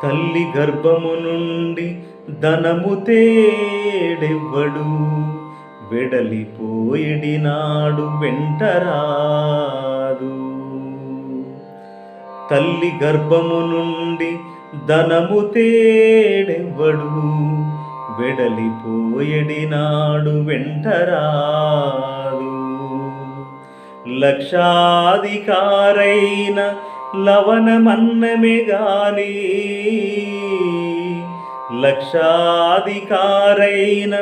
తల్లి గర్భము నుండి ధనము తేడెవ్వడు, వెడలిపోయిడినాడు వెంటరాదు. తల్లి గర్భము నుండి ధనము తేడెవ్వడు, వెడలిపోయిడినాడు వెంటరాదు. లక్షాధికారైన లవణమన్నమే గాని, లక్షాధికారైన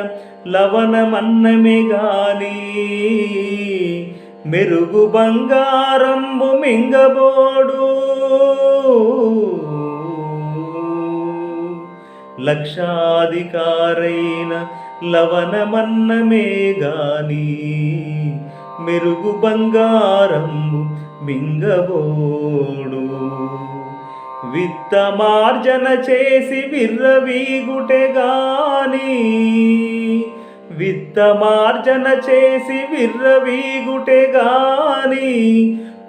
లవణమన్నమే గాని, మెరుగు బంగారంబు మింగబోడు. లక్షాధికారైన లవణమన్నమే గాని, మెరుగు బంగారంబు మింగబోడు. విత్తమార్జన చేసి విర్రవీగుటె గాని, విత్తమార్జన చేసి విర్రవీగుటె గాని,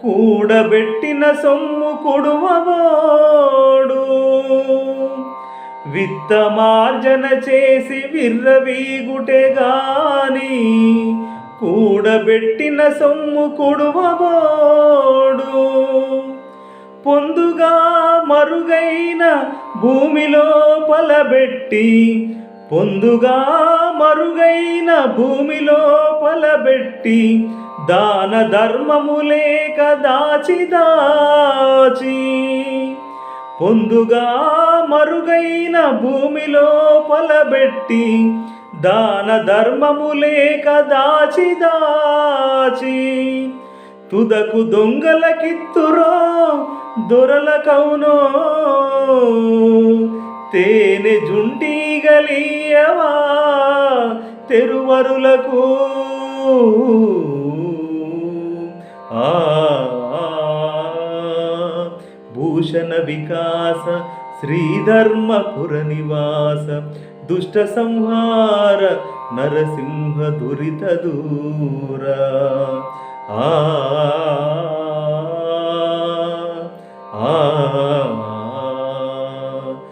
కూడబెట్టిన సొమ్ము కొడువబోడు. విత్తమార్జన చేసి విర్రవీగుటె గాని, కూడబెట్టిన సొమ్ము కొడువబోడు. పొందుగా మరుగైన భూమిలో పలబెట్టి, పొందుగా మరుగైన భూమిలో పలబెట్టి, దాన ధర్మము లేక దాచి దాచి, పొందుగా మరుగైన భూమిలో పలబెట్టి, దాన ధర్మము లేక దాచి దాచి, తుదకు దొంగలకిత్తురో దొరలకౌనో, తేనె జుంటీగలియవా తెరువరులకు. భూషణ వికాస శ్రీధర్మపుర నివాస, దుష్ట సంహార నరసింహ దురిత దూర.